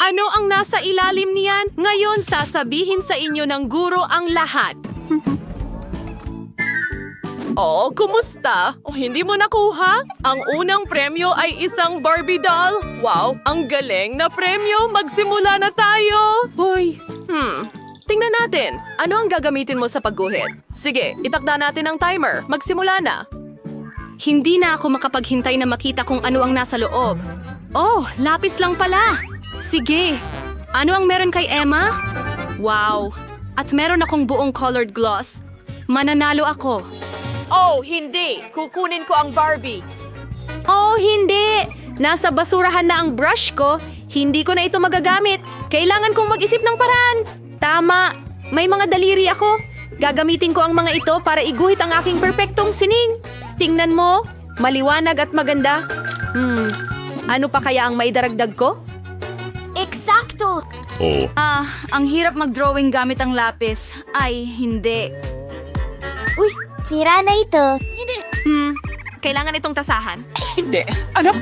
Ano ang nasa ilalim niyan? Ngayon, sasabihin sa inyo ng guro ang lahat. Oh, kumusta? Oh, hindi mo nakuha? Ang unang premyo ay isang Barbie doll. Wow, ang galing na premyo. Magsimula na tayo. Hoy! Tingnan natin. Ano ang gagamitin mo sa pagguhit? Sige, itakda natin ang timer. Magsimula na. Hindi na ako makapaghintay na makita kung ano ang nasa loob. Oh, lapis lang pala. Sige. Ano ang meron kay Emma? Wow. At meron akong buong colored gloss. Mananalo ako. Oh, hindi! Kukunin ko ang Barbie. Oh, hindi! Nasa basurahan na ang brush ko. Hindi ko na ito magagamit. Kailangan kong mag-isip ng paraan. Tama. May mga daliri ako. Gagamitin ko ang mga ito para iguhit ang aking perpektong sining. Tingnan mo. Maliwanag at maganda. Ano pa kaya ang maidaragdag ko? Eksakto! Ang hirap mag-drawing gamit ang lapis. Ay, hindi. Uy, sira na ito. Kailangan itong tasahan. Hindi. Ano?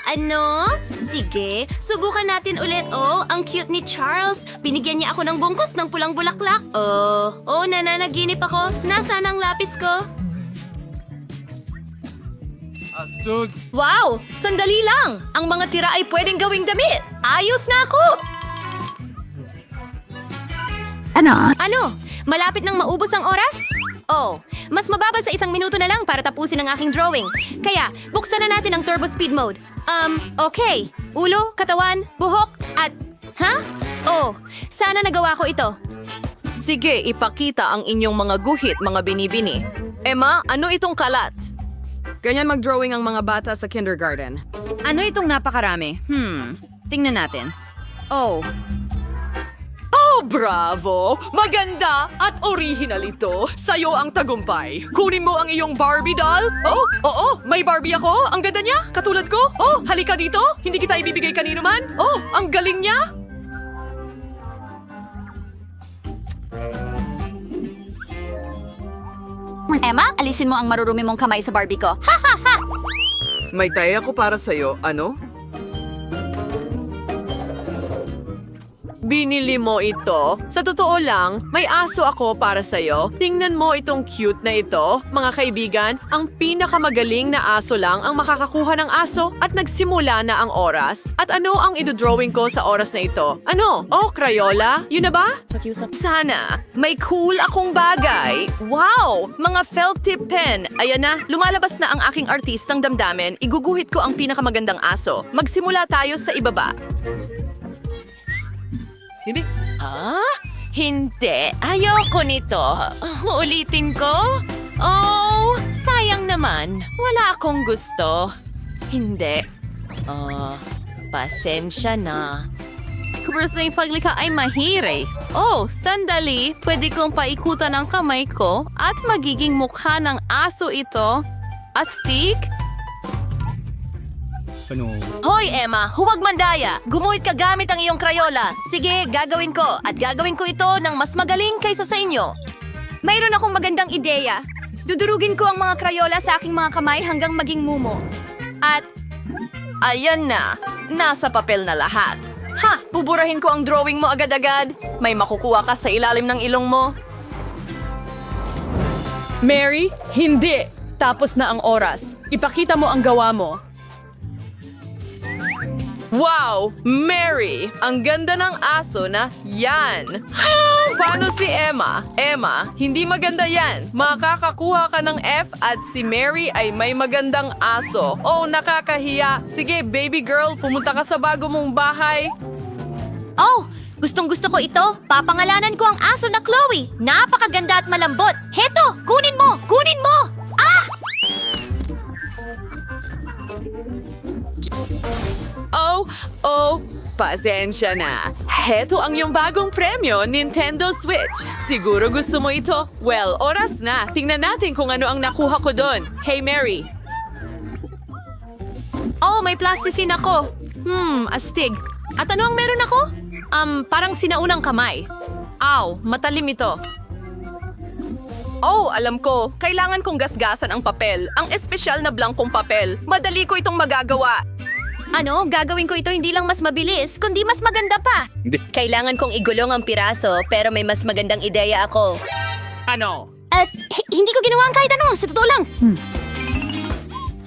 Ano? Sige, subukan natin ulit. Oh, ang cute ni Charles. Binigyan niya ako ng bungkus ng pulang bulaklak. Oh, nananaginip ako. Nasaan ang lapis ko? Wow! Sandali lang! Ang mga tira ay pwedeng gawing damit. Ayos na ako! Ano? Malapit nang maubos ang oras? Oh, mas mababa sa 1 minuto na lang para tapusin ang aking drawing. Kaya, buksan na natin ang turbo speed mode. Okay. Ulo, katawan, buhok, at... Ha? Oh, sana nagawa ko ito. Sige, ipakita ang inyong mga guhit, mga binibini. Emma, ano itong kalat? Ganyan mag-drawing ang mga bata sa kindergarten. Ano itong napakarami? Tingnan natin. Oh, Oh, bravo! Maganda at original ito. Sa'yo ang tagumpay. Kunin mo ang iyong Barbie doll. Oh, oo, may Barbie ako. Ang ganda niya, katulad ko. Oh, halika dito. Hindi kita ibibigay kanino man. Oh, ang galing niya. Emma, alisin mo ang marurumi mong kamay sa Barbie ko. Ha! May taya ko para sa'yo. Ano? Binili mo ito? Sa totoo lang, may aso ako para sa'yo. Tingnan mo itong cute na ito. Mga kaibigan, ang pinakamagaling na aso lang ang makakakuha ng aso at nagsimula na ang oras. At ano ang idodrawing ko sa oras na ito? Ano? Oh, Crayola? Yun na ba? Sana. May cool akong bagay. Wow! Mga felt tip pen. Ayan na, lumalabas na ang aking artistang damdamin. Iguguhit ko ang pinakamagandang aso. Magsimula tayo sa ibaba. Hindi. Hindi. Ayoko nito. Ulitin ko? Oh, sayang naman. Wala akong gusto. Hindi. Pasensya na. Kasi yung paglikha ay mahirap. Oh, sandali. Pwede kong paikutan ang kamay ko at magiging mukha ng aso ito. Astig? Hoy, Emma, huwag mandaya. Gumuhit ka gamit ang iyong Crayola. Sige, gagawin ko. At gagawin ko ito ng mas magaling kaysa sa inyo. Mayroon akong magandang ideya. Dudurugin ko ang mga Crayola sa aking mga kamay hanggang maging mumo. At Ayan na. Nasa papel na lahat. Ha! Buburahin ko ang drawing mo agad-agad. May makukuha ka sa ilalim ng ilong mo. Mary, hindi! Tapos na ang oras. Ipakita mo ang gawa mo. Wow! Mary! Ang ganda ng aso na yan! Paano si Emma? Emma, hindi maganda yan. Makakakuha ka ng F at si Mary ay may magandang aso. Oh, nakakahiya. Sige, baby girl, pumunta ka sa bago mong bahay. Oh, gustong-gusto ko ito. Papangalanan ko ang aso na Chloe. Napakaganda at malambot. Heto, kunin mo! Kunin mo! Ah! Pasensya na. Heto ang iyong bagong premyo, Nintendo Switch. Siguro gusto mo ito. Well, oras na. Tingnan natin kung ano ang nakuha ko doon. Hey, Mary. Oh, may plasticine ako. Astig. At ano ang meron ako? Parang sinaunang kamay. Aw, matalim ito. Oh, alam ko. Kailangan kong gasgasan ang papel. Ang espesyal na blankong papel. Madali ko itong magagawa. Ano, gagawin ko ito hindi lang mas mabilis, kundi mas maganda pa. Kailangan kong igulong ang piraso, pero may mas magandang ideya ako. At hindi ko ginawa ang kahit ano, sa totoo lang.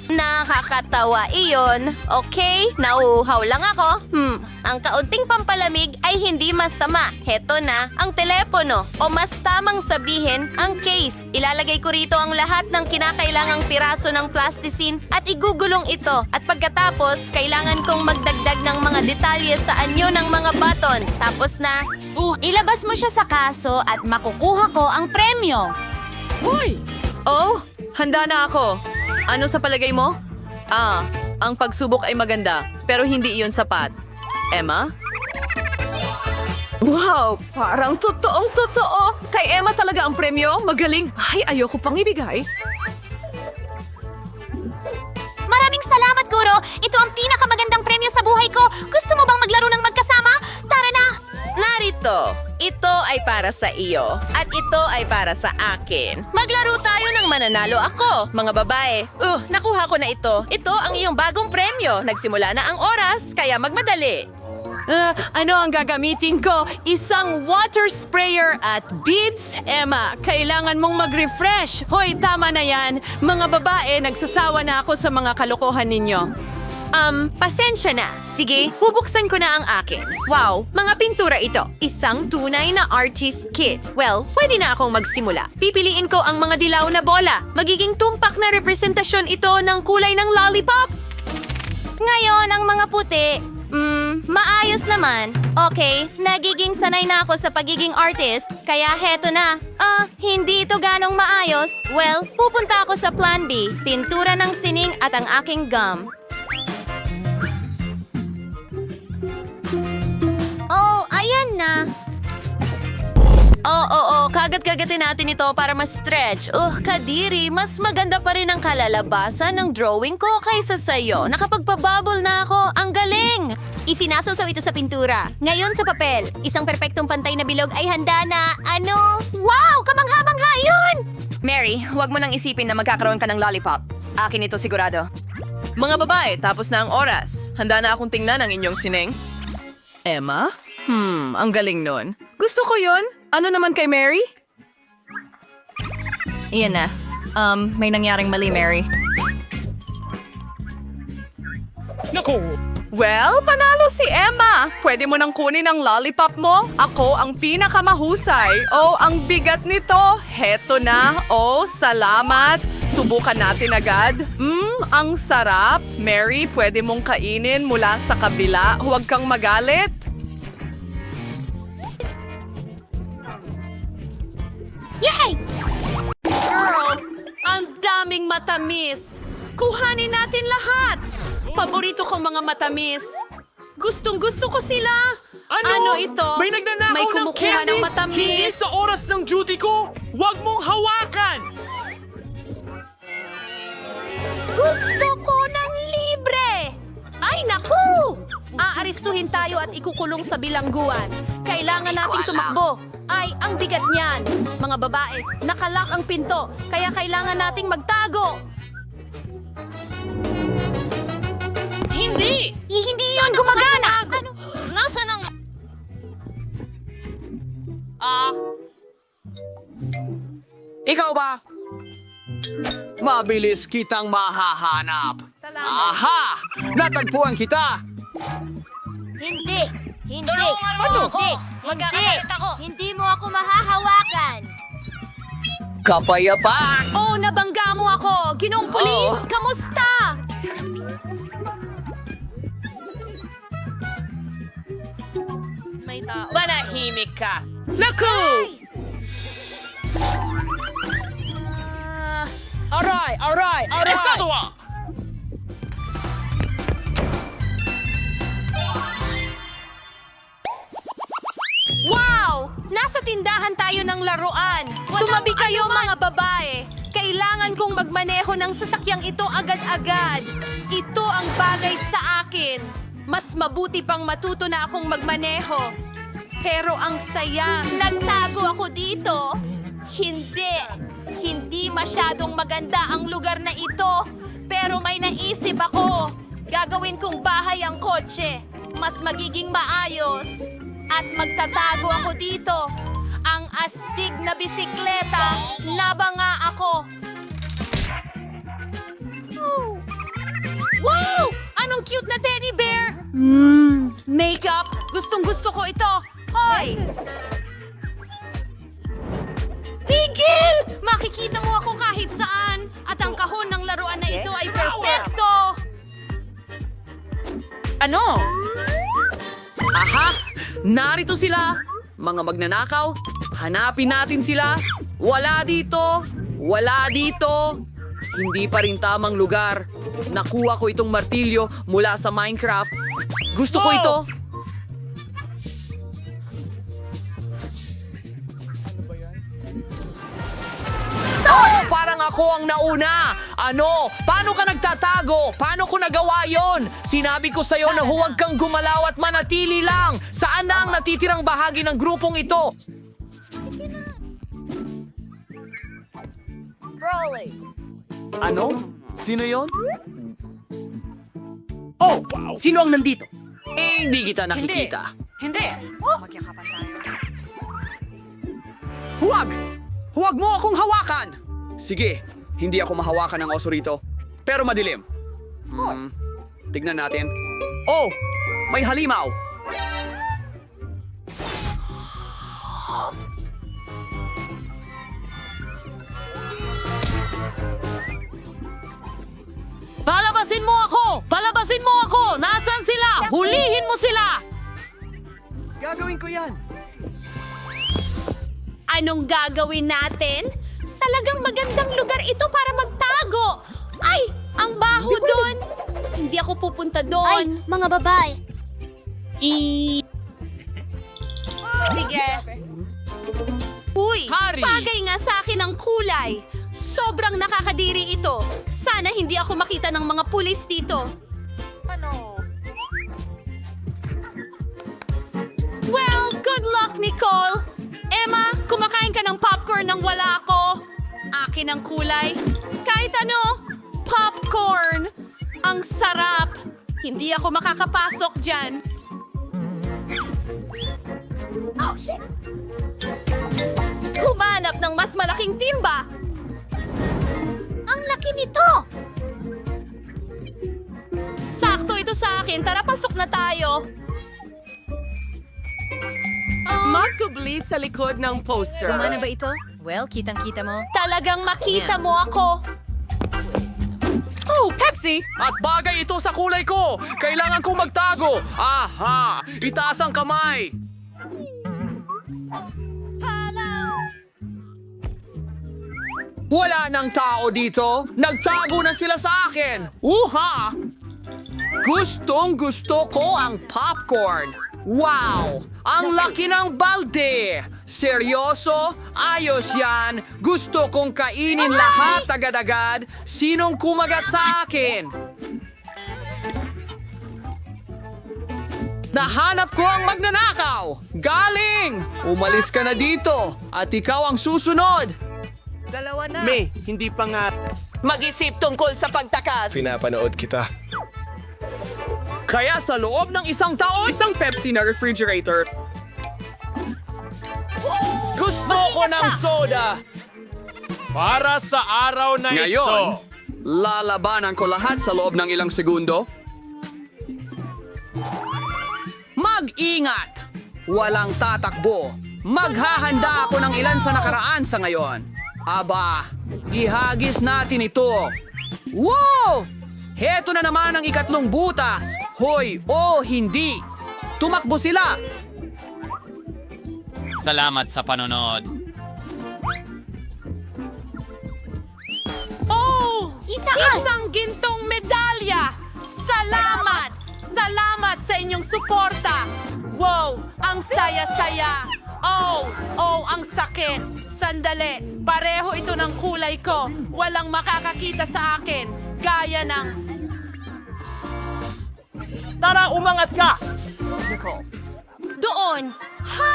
Nakakatawa iyon. Okay, nauuhaw lang ako. Ang kaunting pampalamig ay hindi masama. Heto na, ang telepono. O mas tamang sabihin, ang case. Ilalagay ko rito ang lahat ng kinakailangang piraso ng plasticine at igugulong ito. At pagkatapos, kailangan kong magdagdag ng mga detalye sa anyo ng mga button. Tapos na, Ilabas mo siya sa kaso at makukuha ko ang premyo. Oh, handa na ako. Ano sa palagay mo? Ang pagsubok ay maganda, pero hindi iyon sapat. Emma? Wow, parang totoong-totoo. Kay Emma talaga ang premyo. Magaling. Ay, ayoko pang ibigay. Maraming salamat, Guro. Ito ang pinakamagandang premyo sa buhay ko. Gusto mo bang maglaro ng magkasama? Tara na! narito. Ito ay para sa iyo at ito ay para sa akin. Maglaro tayo ng mananalo ako, mga babae. Nakuha ko na ito. Ito ang iyong bagong premyo. Nagsimula na ang oras, kaya magmadali. Ano ang gagamitin ko? Isang water sprayer at beads? Emma, kailangan mong mag-refresh. Hoy, tama na yan. Mga babae, nagsasawa na ako sa mga kalokohan ninyo. Pasensya na. Sige, bubuksan ko na ang akin. Wow, mga pintura ito. Isang tunay na artist kit. Well, pwede na akong magsimula. Pipiliin ko ang mga dilaw na bola. Magiging tumpak na representasyon ito ng kulay ng lollipop. Ngayon, ang mga puti. Maayos naman. Okay, nagiging sanay na ako sa pagiging artist, kaya heto na. Hindi ito ganong maayos. Well, pupunta ako sa plan B. Pintura ng sining at ang aking gum. Oh, ayan na. Oo, kagat-kagatin natin ito para ma-stretch. Kadiri, mas maganda pa rin ang kalalabasan ng drawing ko kaysa sa'yo. Nakapagpabubble na ako. Ang galing! Isinasusaw ito sa pintura. Ngayon sa papel, isang perpektong pantay na bilog ay handa na, wow! Kamangha-mangha yun! Mary, huwag mo nang isipin na magkakaroon ka ng lollipop. Akin ito sigurado. Mga babae, tapos na ang oras. Handa na akong tingnan ang inyong sining. Emma? Ang galing nun. Gusto ko yun. Ano naman kay Mary? Iyan na. May nangyaring mali, Mary. Well, panalo si Emma. Pwede mo nang kunin ang lollipop mo. Ako ang pinakamahusay. Ang bigat nito. Heto na. Salamat. Subukan natin agad. Ang sarap. Mary, pwede mong kainin mula sa kabila. Huwag kang magalit. Yay! Girls, ang daming matamis. Kuhanin natin lahat. Paborito kong mga matamis. Gustong-gusto ko sila. Ano ito? May nagnanakaw May ng kumukuha candy! ng matamis. Hindi sa oras ng duty ko! Huwag mong hawakan! Gusto ko ng libre! Ay, naku! Aaristuhin tayo at ikukulong sa bilangguan. Kailangan nating tumakbo. Ay, ang bigat niyan. Mga babae, nakalak ang pinto. Kaya kailangan nating magtago. Hindi yun gumagana! Nasaan ang... Ikaw ba? Mabilis kitang mahahanap. Aha! Natagpuan kita! Hindi! Tulungan mo ako! Magkakalit ako! Hindi mo ako mahahawakan! Kapayapaan! Nabangga mo ako! Ginong pulis! Kamusta? May tao. Manahimik ka! Naku! Aray! Estadua! Wow! Nasa tindahan tayo ng laruan. Tumabi kayo mga babae. Kailangan kong magmaneho ng sasakyang ito agad-agad. Ito ang bagay sa akin. Mas mabuti pang matuto na akong magmaneho. Pero ang saya, nagtago ako dito. Hindi masyadong maganda ang lugar na ito. Pero may naisip ako. Gagawin kong bahay ang kotse. Mas magiging maayos. At magtatago ako dito. Ang astig na bisikleta. Nabanga ako. Wow! Anong cute na teddy bear! Makeup! Gustong-gusto ko ito! Hoy! Tigil! Makikita mo ako kahit saan! At ang kahon ng laruan na ito ay perpekto! Ano? Aha! Narito sila! Mga magnanakaw, hanapin natin sila. Wala dito! Wala dito! Hindi pa rin tamang lugar. Nakuha ko itong martilyo mula sa Minecraft. Gusto ko ito. Oh, parang ako ang nauna. Ano? Paano ka nagtatago? Paano ko nagawa yon? Sinabi ko sa'yo na huwag kang gumalaw at manatili lang. Saan na ang natitirang bahagi ng grupong ito? Ano? Sino yon? Oh! Sino ang nandito? Hindi kita nakikita. Hindi! Huwag! Huwag mo akong hawakan! Sige, hindi ako mahawakan ng oso rito. Pero madilim. Tignan natin. Oh! May halimaw! Palabasin mo ako! Palabasin mo ako! Nasaan sila? Hulihin mo sila! Gagawin ko yan! Anong gagawin natin? Talagang magandang lugar ito para magtago! Ay! Ang baho doon! Hindi ako pupunta doon! mga babae. Sige! Uy! Hari! Bagay nga sa akin ang kulay! Sobrang nakakadiri ito! Sana hindi ako makita ng mga pulis dito! Well, good luck, Nicole! Emma, kumakain ka ng popcorn nang wala ako! Akin ang kulay! Kahit ano! Popcorn! Ang sarap! Hindi ako makakapasok dyan! Oh, shit! Humanap ng mas malaking timba! Ang laki nito! Sakto ito sa akin. Tara, pasok na tayo. Magkubli sa likod ng poster. Gumana ba ito? Well, kitang-kita mo. Talagang makita mo ako. Oh, Pepsi! At bagay ito sa kulay ko! Kailangan kong magtago! Aha! Itaas ang kamay! Wala nang tao dito! Nagtago na sila sa akin! Uha! Gustong gusto ko ang popcorn! Wow! Ang laki ng balde! Seryoso? Ayos yan! Gusto kong kainin lahat agad-agad! Sinong kumagat sa akin? Nahanap ko ang magnanakaw! Galing! Umalis ka na dito! At ikaw ang susunod! May, hindi pa nga. Mag-isip tungkol sa pagtakas. Pinapanood kita. Kaya sa loob ng isang taon, isang Pepsi na refrigerator. Gusto ko ng soda! Para sa araw na Ngayon, lalabanan ko lahat sa loob ng ilang segundo. Mag-ingat! Walang tatakbo. Maghahanda ako ng ilan sa nakaraan sa ngayon. Aba, ihagis natin ito. Wow! Heto na naman ang ikatlong butas. Hoy, hindi. Tumakbo sila. Salamat sa panonood. Oh! Isang gintong medalya! Salamat! Salamat sa inyong suporta! Wow! Ang saya-saya! Oh! Ang sakit! Sandali! Pareho ito ng kulay ko! Walang makakakita sa akin! Gaya ng... Tara, umangat ka! Doon! Ha?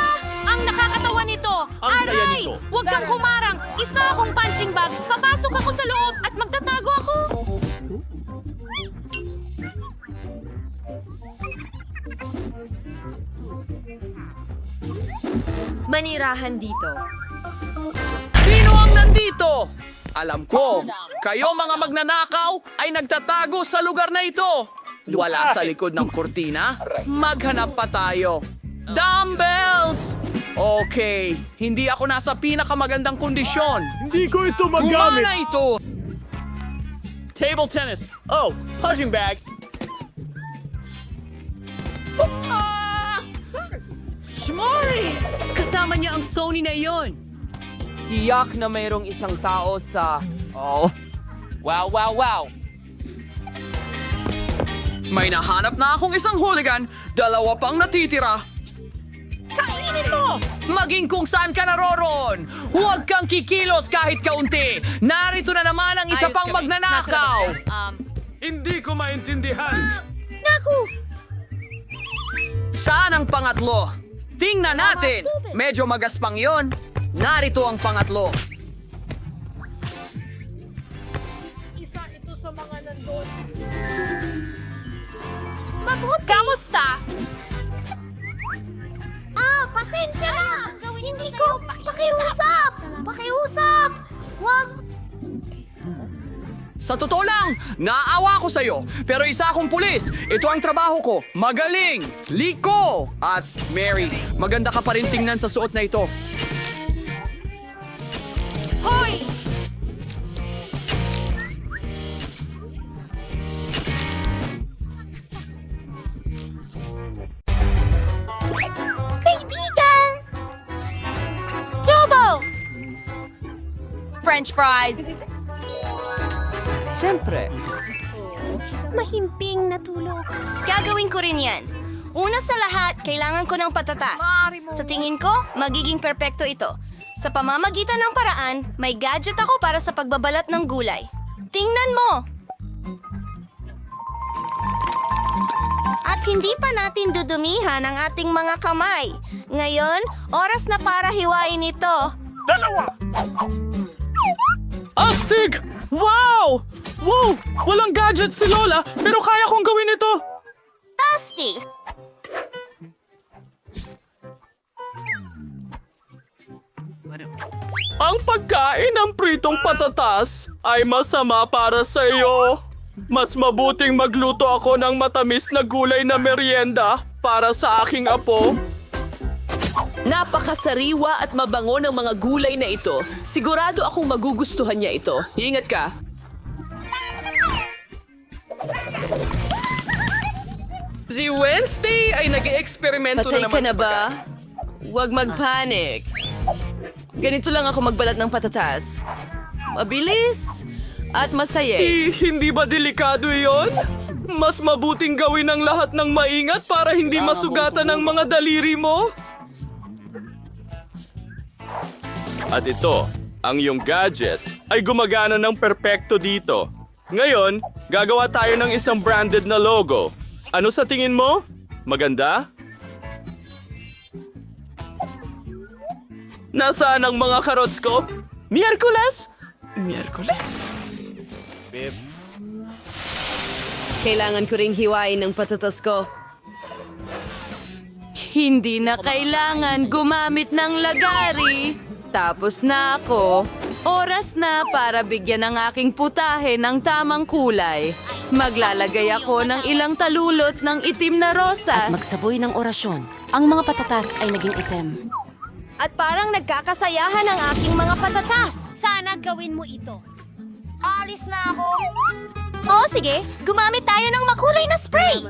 Ang nakakatawa nito! Ang saya Aray! nito. Huwag kang humarang! Isa akong punching bag! Papasok ako sa loob at magtatago ako! manirahan dito. Sino ang nandito? Alam ko, kayo mga magnanakaw ay nagtatago sa lugar na ito. Wala sa likod ng kurtina? Maghanap pa tayo. Dumbbells! Okay, hindi ako nasa pinakamagandang kondisyon. Hindi ko ito magamit. Gumana ito! Table tennis. Oh, punching bag. Kasama niya ang Sony na iyon. Tiyak na mayroong isang tao sa... Oh. Wow, wow, wow. May nahanap na akong isang hooligan, dalawa pang natitira. Kainin mo! Maging kung saan ka naroroon, huwag kang kikilos kahit kaunti. Narito na naman ang isa pang magnanakaw. Hindi ko maintindihan. Naku! Saan ang pangatlo? Tingnan natin. Medyo magaspang yon. Narito ang pangatlo. Kamusta? Pasensya na! Hindi ko... Pakiusap! Pakiusap! Wag... Sa totoo lang, naawa ko sa'yo. Pero isa akong pulis. Ito ang trabaho ko. Magaling, liko. At Mary, maganda ka pa rin tingnan sa suot na ito. Hoy! Kaibigan! Tubo! French fries! Mahimping natulog. Gagawin ko rin yan. Una sa lahat, kailangan ko ng patatas. Sa tingin ko, magiging perpekto ito. Sa pamamagitan ng paraan, may gadget ako para sa pagbabalat ng gulay. Tingnan mo! At hindi pa natin dudumihan ang ating mga kamay. Ngayon, oras na para hiwain ito. Astig! Wow! Wow! Walang gadget si Lola, pero kaya kong gawin ito. Asti! Ang pagkain ng pritong patatas ay masama para sa iyo. Mas mabuting magluto ako ng matamis na gulay na merienda para sa aking apo. Napakasariwa at mabango ng mga gulay na ito. Sigurado akong magugustuhan niya ito. Ingat ka. Si Wednesday ay nag-eksperimento Patay na ka naman na sa ba? Huwag mag-panic. Ganito lang ako magbalat ng patatas. Mabilis at masaya. Hindi ba delikado iyon? Mas mabuting gawin ang lahat ng maingat para hindi masugatan ang mga daliri mo. At ito, ang iyong gadget ay gumagana ng perpekto dito. Ngayon, gagawa tayo ng isang branded na logo. Ano sa tingin mo? Maganda? Nasaan ang mga karots ko? Miyerkules? Miyerkules? Kailangan ko ring hiwain ng patatas ko. Hindi na kailangan gumamit ng lagari. Tapos na ako. Oras na para bigyan ng aking putahe ng tamang kulay. Maglalagay ako ng ilang talulot ng itim na rosas. Magsaboy ng orasyon. Ang mga patatas ay naging itim. At parang nagkakasayahan ang aking mga patatas. Sana gawin mo ito. Alis na ako. Oo, sige. Gumamit tayo ng makulay na spray.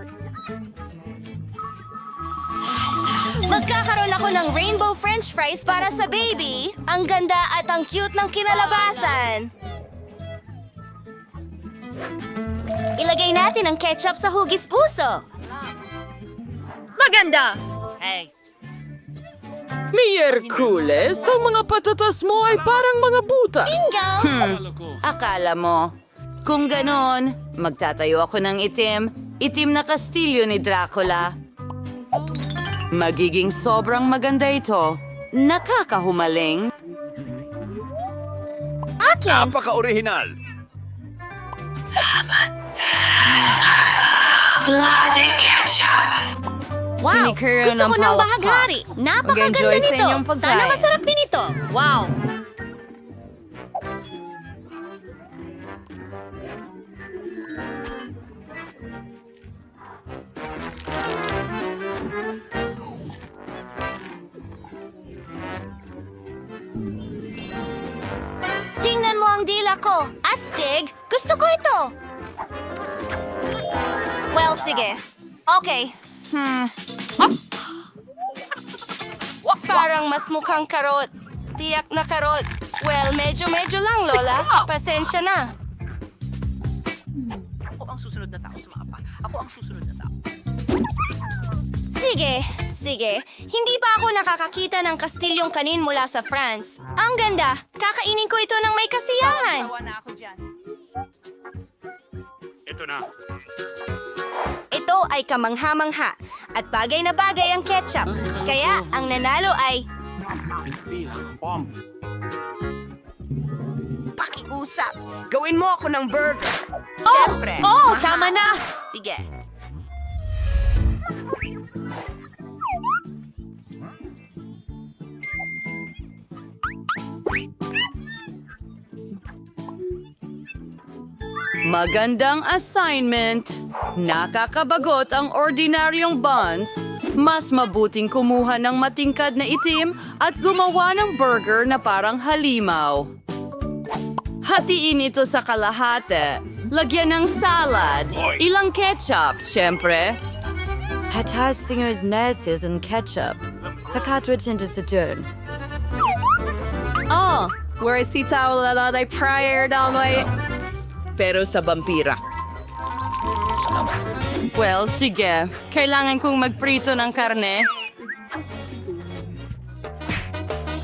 Magkakaroon ako ng rainbow french fries para sa baby. Ang ganda at ang cute ng kinalabasan. Ilagay natin ang ketchup sa hugis puso. Maganda! Miyerkules, ang mga patatas mo ay parang mga butas. Bingo! Akala mo. Kung ganon, magtatayo ako ng itim na kastilyo ni Dracula. Magiging sobrang maganda ito. Nakakahumaling. Akin! Napaka-orihinal. Wow! Kinikaroon Gusto ko ng palakpak. bahaghari. Napakaganda Mag-enjoy sa nito. inyong pagkain. Sana masarap din ito. Wow! Tingnan mo ang dila ko. Astig, gusto ko ito. Well, sige. Okay. Parang mas mukhang karot. Tiyak na karot. Well, medyo lang, Lola. Pasensya na. Sige. Hindi pa ako nakakakita ng kastilyong kanin mula sa France. Ang ganda. Kakainin ko ito ng may kasiyahan. Ito ay kamangha-mangha at bagay na bagay ang ketchup. Kaya ang nanalo ay... Pakiusap. Gawin mo ako ng burger. Siyempre. Tama na. Sige. Magandang assignment. Nakakabagot ang ordinaryong buns. Mas mabuting kumuha ng matingkad na itim at gumawa ng burger na parang halimaw. Hatiin ito sa kalahati. Lagyan ng salad. Ilang ketchup, syempre. Hatasinger's netzes and ketchup. Pakatwit into sa dun. Oh, where is si tao lalay prior down my... Pero sa vampira. Well, sige. Kailangan kong magprito ng karne.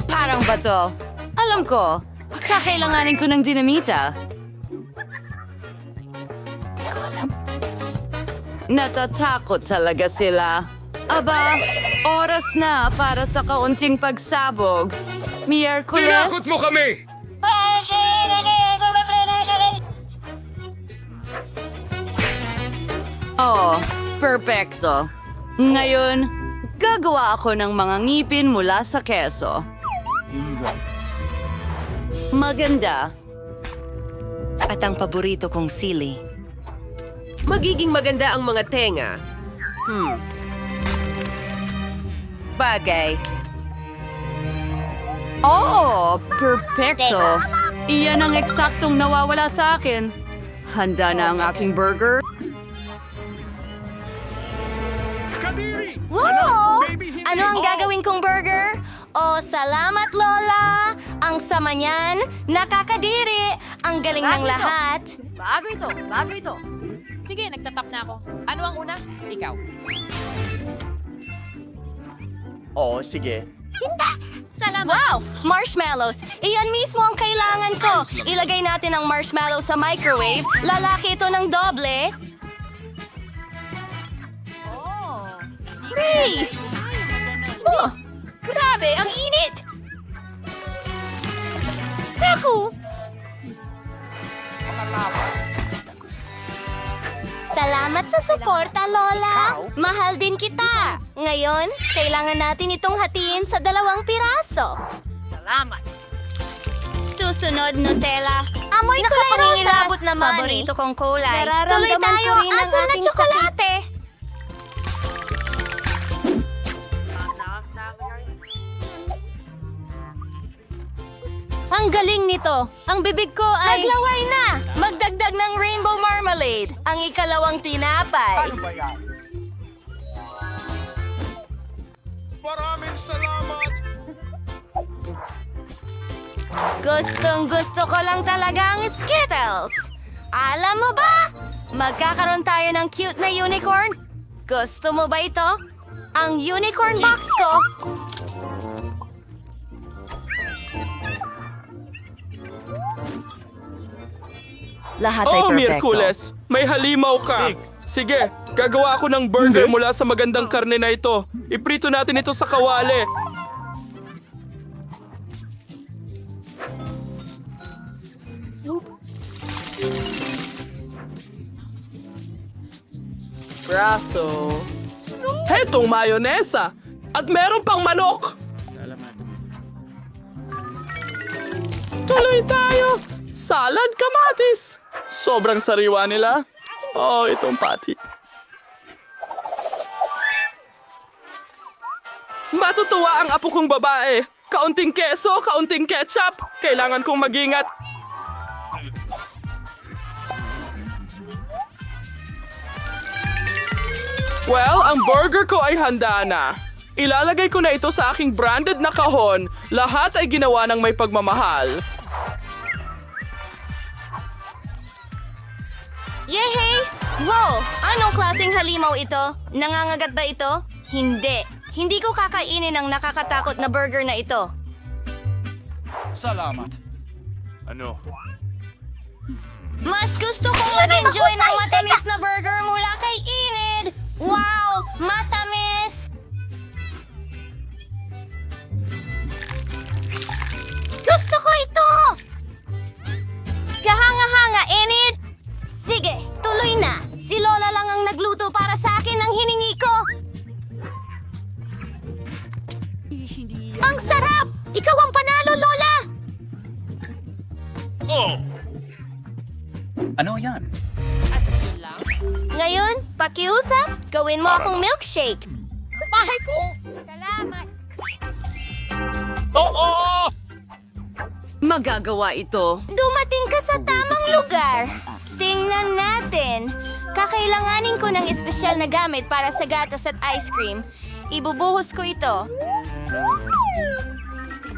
Parang bato. Alam ko, kakailanganin ko ng dinamita. Natatakot talaga sila. Aba, oras na para sa kaunting pagsabog. Miyerkules... mo kami! Oh, perpekto. Ngayon, gagawa ako ng mga ngipin mula sa keso. Maganda. At ang paborito kong sili. Magiging maganda ang mga tenga. Bagay. Oo, perpekto. Iyan ang eksaktong nawawala sa akin. Handa na ang aking burger. Wow! Ano ang gagawin kong burger? Oh, salamat, Lola! Ang sama niyan, nakakadiri! Ang galing ng lahat! Bago ito. Sige, nagtatap na ako. Ano ang una? Ikaw. Oo, sige. Wow! Marshmallows! Iyan mismo ang kailangan ko! Ilagay natin ang marshmallow sa microwave. Lalaki ito ng doble. Ray! Oh! Grabe! Ang init! Naku! Salamat sa suporta, Lola! Mahal din kita! Ngayon, kailangan natin itong hatiin sa 2 piraso. Salamat! Susunod, Nutella. Amoy kulay rosas. Paborito kong kulay. Tuloy tayo, asul na tsokolate! Ang galing nito. Ang bibig ko ay... Naglaway na! Magdagdag ng rainbow marmalade. Ang ikalawang tinapay. Maraming salamat! Gustong gusto ko lang talaga ang Skittles. Alam mo ba? Magkakaroon tayo ng cute na unicorn. Gusto mo ba ito? Ang unicorn box ko. Lahat ay Oh, perpekto. Miyerkules! May halimaw ka! Sige, gagawa ako ng burger mula sa magandang karne na ito. Iprito natin ito sa kawali. Braso. Hetong mayonesa. At meron pang manok. Tuloy tayo. Salad kamatis. Sobrang sariwa nila. Oh, itong pati. Matutuwa ang apo kong babae. Kaunting keso, kaunting ketchup. Kailangan kong mag-ingat. Well, ang burger ko ay handa na. Ilalagay ko na ito sa aking branded na kahon. Lahat ay ginawa ng may pagmamahal. Yehey! Wow! Anong klaseng halimaw ito? Nangangagat ba ito? Hindi. Hindi ko kakainin ang nakakatakot na burger na ito. Salamat. Ano? Mas gusto kong mag-enjoy ng matamis na burger mula kay Enid! Wow! Matamis! Gusto ko ito! Kahanga-hanga, Enid! Sige, tuloy na. Si Lola lang ang nagluto para sa akin ng hiningi ko. Ang sarap! Ikaw ang panalo, Lola! Ano yan? Ngayon, pakiusap, gawin mo akong milkshake. Magagawa ito. Dumating ka sa tamang lugar. Tingnan natin. Kakailanganin ko ng espesyal na gamit para sa gatas at ice cream. Ibubuhos ko ito.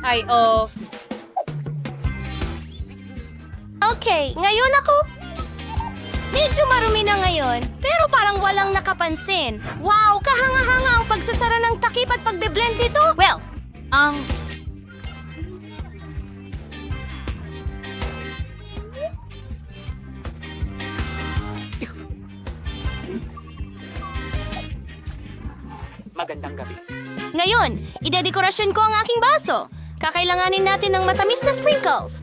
Ay, oh. Okay, ngayon ako. Medyo marumi na ngayon, pero parang walang nakapansin. Wow, kahanga-hanga ang pagsasara ng takip at pagbe-blend nito. Well, Ngayon, idedekorasyon ko ang aking baso. Kakailanganin natin ng matamis na sprinkles.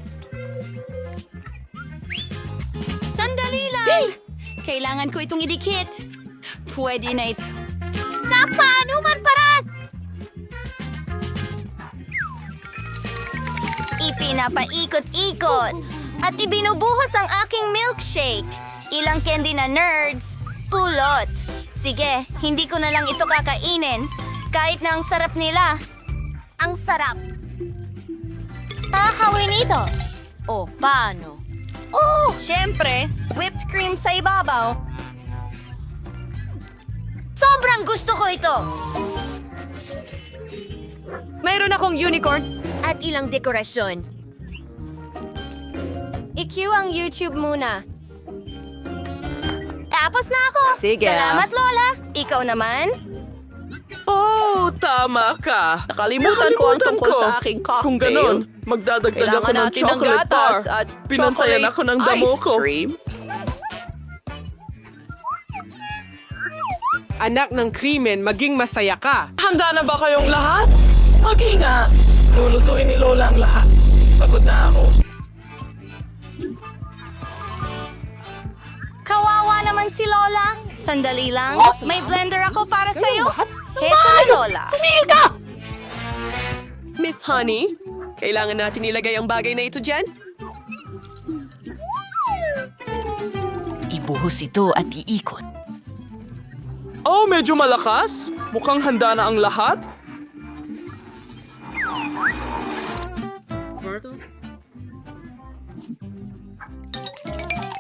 Sandali lang! Kailangan ko itong idikit. Pwede na ito. Sa panuman paraan! Ipinapaikot-ikot at ibinubuhos ang aking milkshake. Ilang candy na nerds. Pulot. Sige, hindi ko na lang ito kakainin. Kahit na ang sarap nila. Ang sarap. Tahawin ito. O, paano? Oh, syempre, whipped cream sa ibabaw. Sobrang gusto ko ito. Mayroon akong unicorn. At ilang dekorasyon. I-cue ang YouTube muna. Tapos na ako. Sige. Salamat, Lola. Ikaw naman? Oh, tama ka. Nakalimutan ko ang tungkol sa aking cocktail. Kung ganun, magdadagdag ako Kailangan ng natin ng chocolate gatas bar. at Pinantayan chocolate ako ng damo ice ko. cream. Anak ng krimen, maging masaya ka. Handa na ba kayong lahat? Mag-ingat. Lulutuin ni Lola ang lahat. Pagod na ako. Kawawa naman si Lola. Sandali lang. May blender ako para sa'yo. Heto na, Lola. Miss Honey, kailangan natin ilagay ang bagay na ito dyan? Ibuhos ito at iikot. Oh, medyo malakas. Mukhang handa na ang lahat.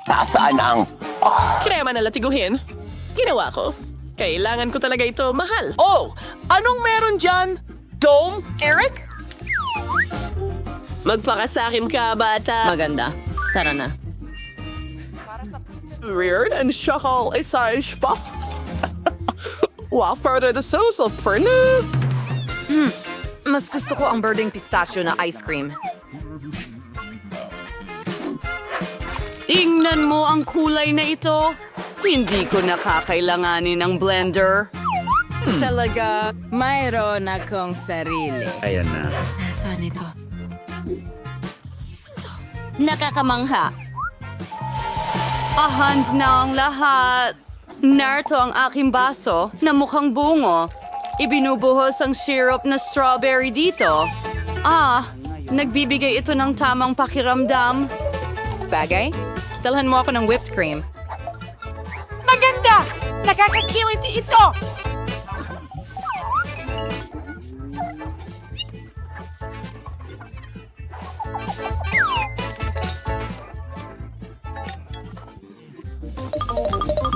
Nasaan ang... Krema na latiguhin. Ginawa ko. Kailangan ko talaga ito, mahal. Oh! Anong meron dyan? Dome? Eric? Magpakasakim ka, bata. Maganda. Tara na. Weird and shakal isaish pa. Wafer de sauce of ferne. Mas gusto ko ang birding pistachio na ice cream. Tingnan mo ang kulay na ito. Hindi ko nakakailanganin ng blender. Talaga, mayroon akong sarili. Ayan na. Nasaan ito? Nakakamangha. Ahand na ang lahat. Narito ang aking baso na mukhang bungo. Ibinubuhos ang syrup na strawberry dito. Nagbibigay ito ng tamang pakiramdam. Bagay? Dalhan mo ako ng whipped cream. Maganda! Nakakakiliti ito!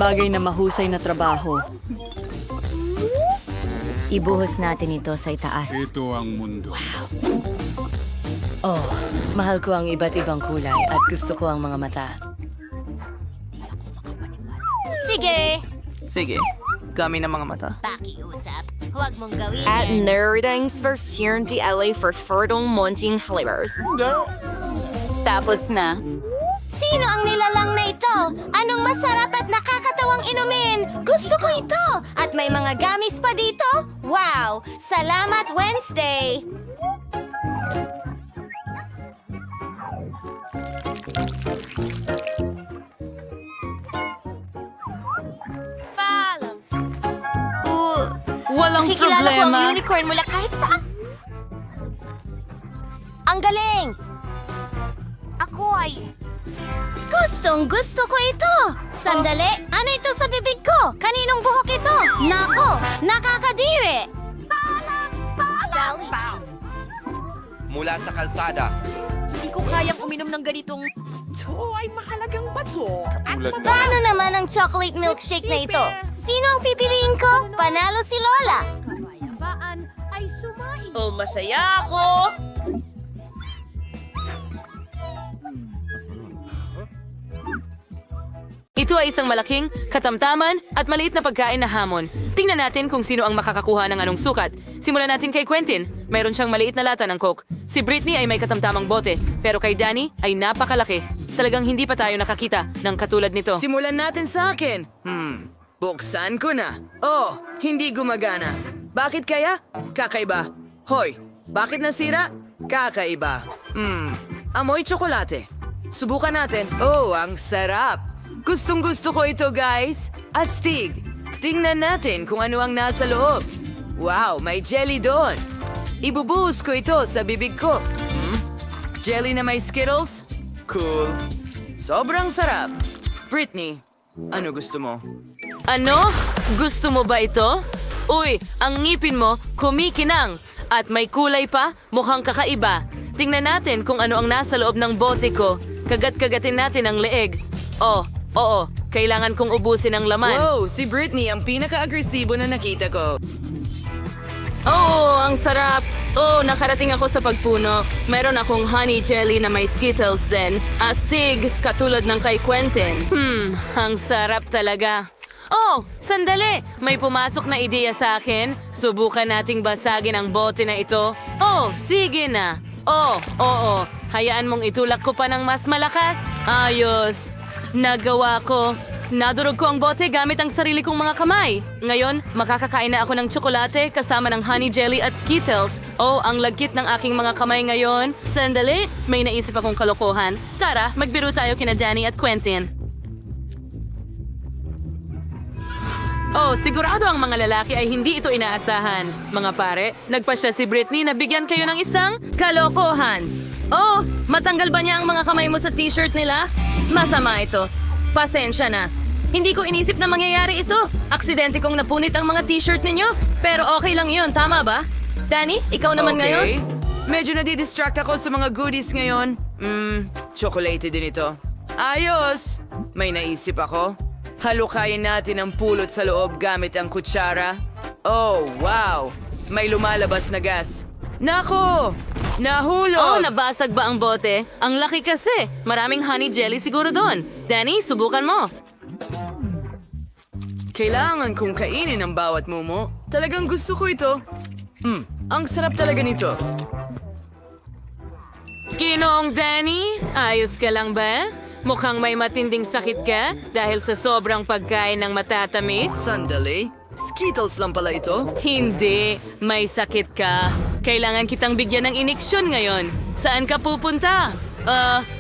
Bagay na mahusay na trabaho. Ibuhos natin ito sa itaas. Ito ang mundo. Oh, mahal ko ang iba't ibang kulay at gusto ko ang mga mata. Sige! Sige, kami ng mga mata. Pakiusap. Huwag mong gawin At yan. nerdings version di LA for fertile munting flavors. Tapos na. Sino ang nilalang na ito? Anong masarap at nakakatawang inumin? Gusto ko ito! At may mga gamis pa dito? Wow! Salamat, Wednesday! Paalam. Walang Nakikilala ko ang problema. unicorn mula kahit saan. Ang galing! Ako ay... Gustong gusto ko ito! Sandali, ano ito sa bibig ko? Kaninong buhok ito? Nako, nakakadiri! Mula sa kalsada. Hindi ko kayang uminom ng ganitong... Ito ay mahalagang bato. Paano naman ang chocolate milkshake na ito? Sino ang pipiliin ko? Panalo si Lola! Oh, masaya ako! Ito ay isang malaking, katamtaman at maliit na pagkain na hamon. Tingnan natin kung sino ang makakakuha ng anong sukat. Simulan natin kay Quentin. Mayroon siyang maliit na lata ng Coke. Si Britney ay may katamtamang bote, pero kay Danny ay napakalaki. Talagang hindi pa tayo nakakita ng katulad nito. Simulan natin sa akin. Buksan ko na. Oh, hindi gumagana. Bakit kaya? Kakaiba. Hoy, bakit nasira? Kakaiba. Amoy tsokolate. Subukan natin. Oh, ang sarap. Gustong gusto ko ito, guys. Astig. Tingnan natin kung ano ang nasa loob. Wow, may jelly doon. Ibubuhos ko ito sa bibig ko. Jelly na may Skittles? Cool. Sobrang sarap. Britney, ano gusto mo? Ano? Gusto mo ba ito? Uy, ang ngipin mo kumikinang. At may kulay pa, mukhang kakaiba. Tingnan natin kung ano ang nasa loob ng bote ko. Kagat-kagatin natin ang leeg. Oh, oo, kailangan kong ubusin ang laman. Wow, si Britney ang pinaka-agresibo na nakita ko. Oo, ang sarap. Oh, nakarating ako sa pagpuno. Meron akong honey jelly na may Skittles din. Astig, katulad ng kay Quentin. Ang sarap talaga. Oh, sandali! May pumasok na ideya sa akin. Subukan nating basagin ang bote na ito. Oh, sige na. Oh, oo. Hayaan mong itulak ko pa ng mas malakas. Ayos. Nagawa ko. Nadurog ko ang bote gamit ang sarili kong mga kamay. Ngayon, makakakain na ako ng tsokolate kasama ng honey jelly at Skittles. Oh, ang lagkit ng aking mga kamay ngayon. Sandali, may naisip akong kalokohan. Tara, magbiro tayo kina Danny at Quentin. Oh, sigurado ang mga lalaki ay hindi ito inaasahan. Mga pare, nagpasya si Britney na bigyan kayo ng isang kalokohan. Oh, matanggal ba niya ang mga kamay mo sa t-shirt nila? Masama ito. Pasensya na. Hindi ko inisip na mangyayari ito. Aksidente kong napunit ang mga t-shirt ninyo. Pero okay lang yun, tama ba? Danny, ikaw naman ngayon? Medyo nadidistract ako sa mga goodies ngayon. Chocolate din ito. Ayos! May naisip ako. Halukayin natin ang pulot sa loob gamit ang kutsara. Oh, wow! May lumalabas na gas. Nako! Nahulog! Oh, nabasag ba ang bote? Ang laki kasi. Maraming honey jelly siguro doon. Danny, subukan mo. Kailangan kong kainin ang bawat mumo. Talagang gusto ko ito. Ang sarap talaga nito. Ginoong Danny, ayos ka lang ba? Mukhang may matinding sakit ka dahil sa sobrang pagkain ng matatamis. Sandali. Skittles lang pala ito. Hindi, may sakit ka. Kailangan kitang bigyan ng iniksyon ngayon. Saan ka pupunta?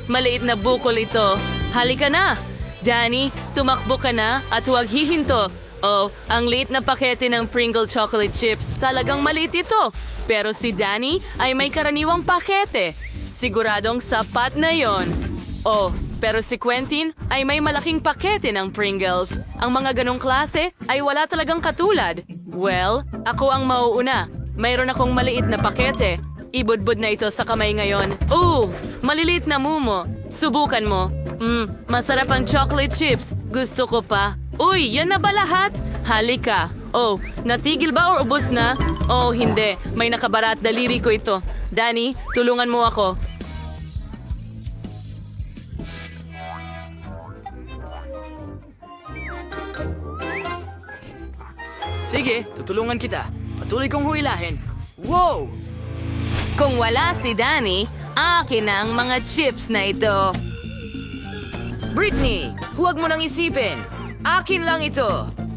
Maliit na bukol ito. Halika na. Danny, tumakbo ka na at huwag hihinto. Oh, ang liit na pakete ng Pringle chocolate chips. Talagang maliit ito. Pero si Danny ay may karaniwang pakete. Siguradong sapat na yon. Oh, pero si Quentin ay may malaking pakete ng Pringles. Ang mga ganong klase ay wala talagang katulad. Well, ako ang mauuna. Mayroon akong maliit na pakete. Ibudbud na ito sa kamay ngayon. Maliliit na mumo. Subukan mo. Masarap ang chocolate chips. Gusto ko pa. Uy, yan na ba lahat? Halika. Oh, natigil ba o ubos na? Oh, hindi. May nakabara at daliri ko ito. Danny, tulungan mo ako. Sige, tutulungan kita. Patuloy kong huilahin. Wow! Kung wala si Danny, akin na ang mga chips na ito. Britney, huwag mo nang isipin. Akin lang ito.